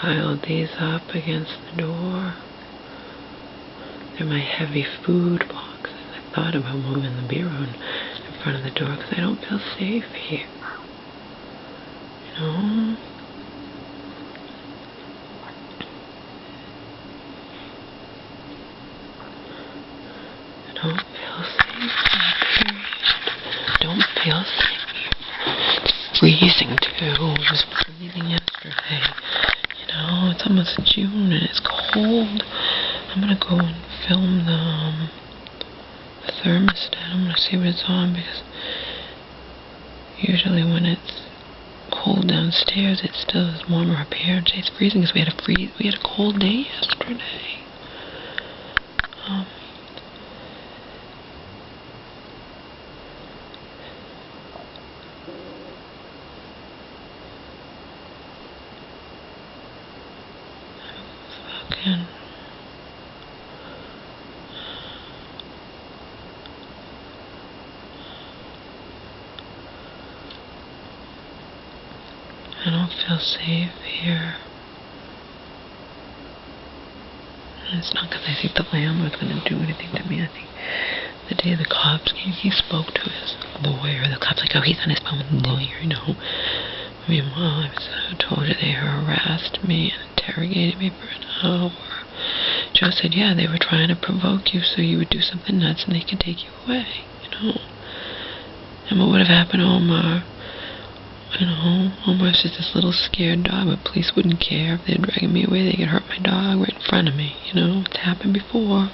piled these up against the door. They're my heavy food boxes. I thought about moving the bureau in front of the door because I don't feel safe here. You know? I don't feel safe here. Don't feel safe. It's freezing too. It was freezing yesterday. You know, it's almost June and it's cold. I'm gonna go and film the thermostat. I'm gonna see what it's on because usually when it's cold downstairs, it still is warmer up here. It's freezing because we had a cold day yesterday. I don't feel safe here. And it's not because I think the landlord's going to do anything to me. I think the day the cops came, he spoke to his lawyer. The cop's like, oh, he's on his phone with the lawyer, you know. Meanwhile, I told you they harassed me and interrogated me for an hour. Joe said, yeah, they were trying to provoke you so you would do something nuts and they could take you away, you know. And what would have happened to Omar? You know, Omar's just this little scared dog, but police wouldn't care. If they're dragging me away, they could hurt my dog right in front of me, you know. It's happened before.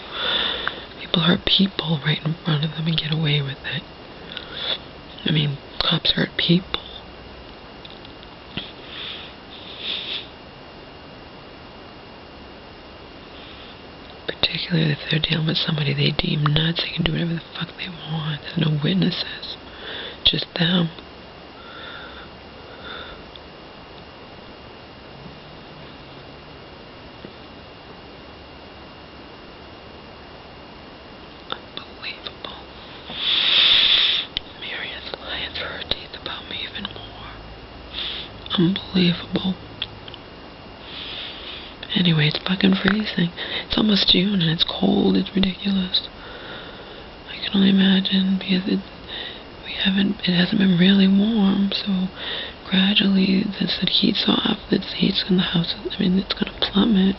People hurt people right in front of them and get away with it. I mean, cops hurt people. Particularly if they're dealing with somebody they deem nuts, they can do whatever the fuck they want. There's no witnesses. Just them. Unbelievable. Marian's lying through her teeth about me even more. Unbelievable. Anyway, it's fucking freezing. It's almost June and it's cold. It's ridiculous. I can only imagine because it hasn't been really warm, so gradually as the heat's off, the heat's in the house, I mean, it's gonna plummet.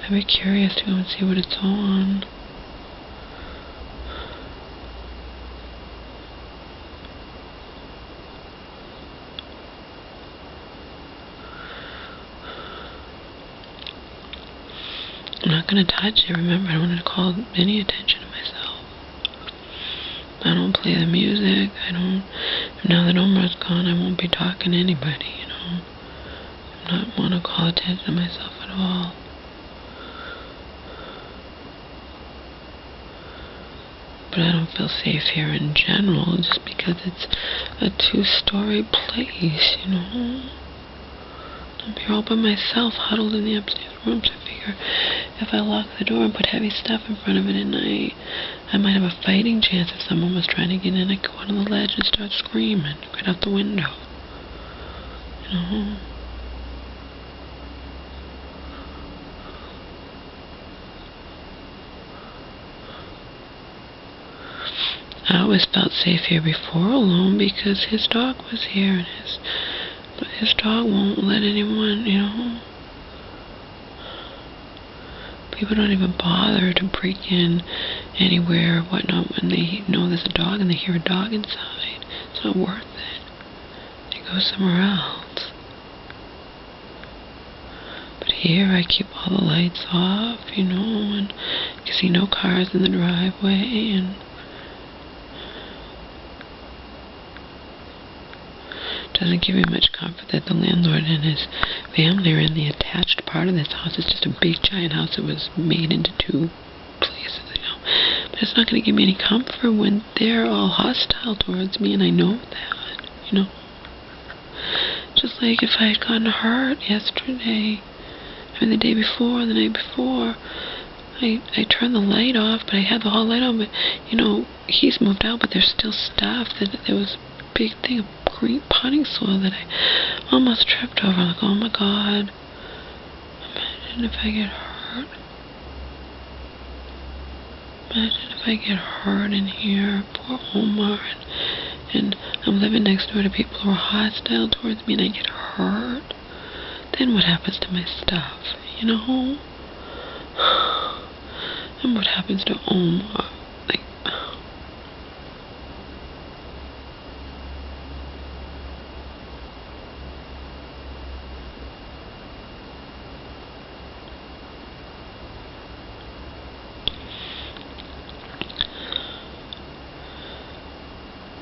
I'd be curious to go and see what it's on. I'm not going to touch it, remember, I don't want to call any attention to myself. I don't play the music, now that Omar's gone, I won't be talking to anybody, you know. I don't want to call attention to myself at all. But I don't feel safe here in general, just because it's a 2-story place, you know. I'm here all by myself, huddled in the upstairs room, so I figure if I lock the door and put heavy stuff in front of it at night, I might have a fighting chance if someone was trying to get in. I could go on the ledge and start screaming right out the window. You know? I always felt safe here before alone because his dog was here and his dog won't let anyone, you know. People don't even bother to break in anywhere or whatnot when they know there's a dog and they hear a dog inside. It's not worth it. They go somewhere else. But here I keep all the lights off, you know, and you can see no cars in the driveway, and doesn't give me much comfort that the landlord and his family are in the attached part of this house. It's just a big giant house that was made into 2 places, you know. But it's not going to give me any comfort when they're all hostile towards me, and I know that, you know. Just like if I had gotten hurt yesterday, I mean the day before, the night before, I turned the light off, but I had the hall light on, but, you know, he's moved out, but there's still stuff. There was a big thing of green potting soil that I almost tripped over. I'm like, oh my God. Imagine if I get hurt. Imagine if I get hurt in here, poor Omar, and I'm living next door to people who are hostile towards me and I get hurt. Then what happens to my stuff, you know? And what happens to Omar? Like,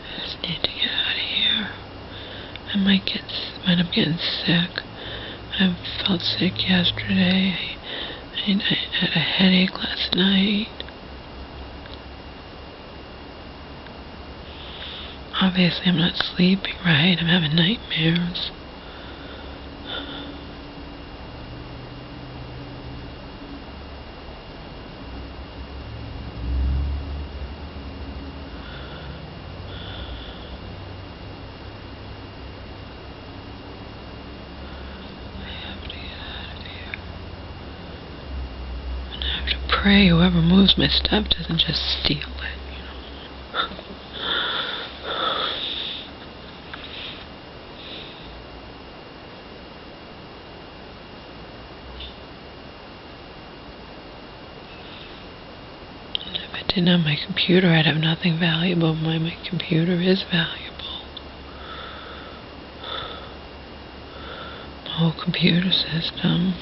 I just need to get out of here. I might end up getting sick. I felt sick yesterday. I had a headache last night. Obviously I'm not sleeping right. I'm having nightmares. Pray whoever moves my stuff doesn't just steal it, you know. And if I didn't have my computer, I'd have nothing valuable. My computer is valuable. The whole computer system.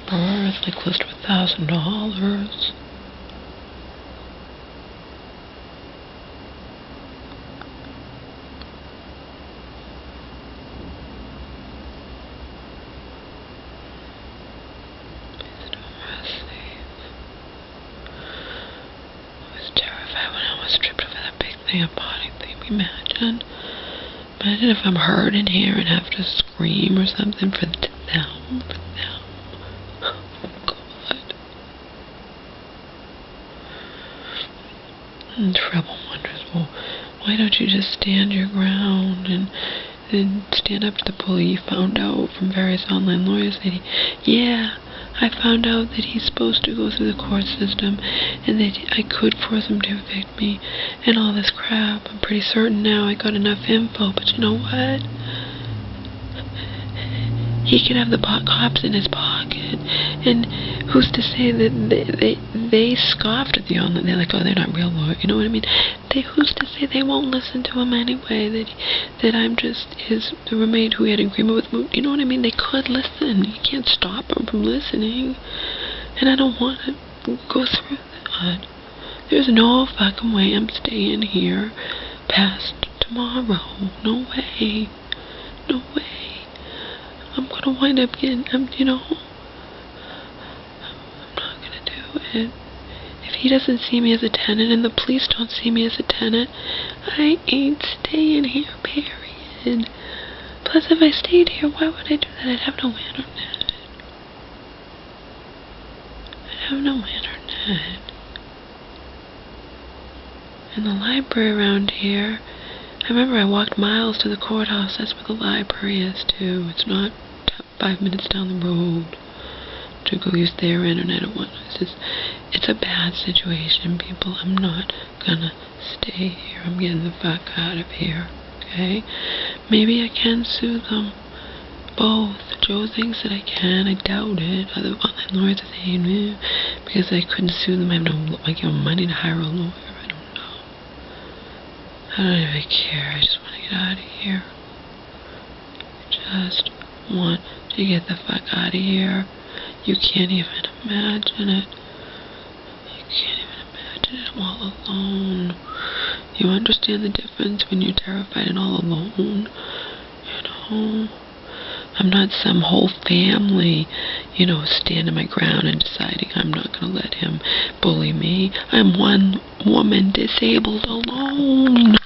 Birth, like close to $1,000. I was terrified when I was tripped over that big thing, a body thing. Imagine if I'm hurt in here and have to scream or something for them. And Trouble wonders, well, why don't you just stand your ground and stand up to the bully? You found out from various online lawyers that I found out that he's supposed to go through the court system and that I could force him to evict me and all this crap. I'm pretty certain now I got enough info, but you know what? He could have the cops in his pocket, and who's to say that they scoffed at the online? They're like, oh, they're not real lawyers, you know what I mean? Who's to say they won't listen to him anyway? That I'm just the roommate who had an agreement with him, you know what I mean? They could listen. You can't stop them from listening, and I don't want to go through that. There's no fucking way I'm staying here past tomorrow. No way. No way. I'm gonna wind up getting, I'm not gonna do it. If he doesn't see me as a tenant and the police don't see me as a tenant, I ain't staying here, period. Plus, if I stayed here, why would I do that? I'd have no internet. I'd have no internet. And the library around here, I remember I walked miles to the courthouse. That's where the library is, too. It's not 5 minutes down the road to go use their internet or whatnot. It's a bad situation, people. I'm not gonna stay here. I'm getting the fuck out of here, okay? Maybe I can sue them. Both. Joe thinks that I can. I doubt it. Other online lawyers are saying, because I couldn't sue them. I give them money to hire a lawyer. I don't know. I don't even care. I just want to get out of here. I just want to get the fuck out of here. You can't even imagine it. You can't even imagine it. I'm all alone. You understand the difference when you're terrified and all alone? You know? I'm not some whole family, standing my ground and deciding I'm not going to let him bully me. I'm one woman disabled alone.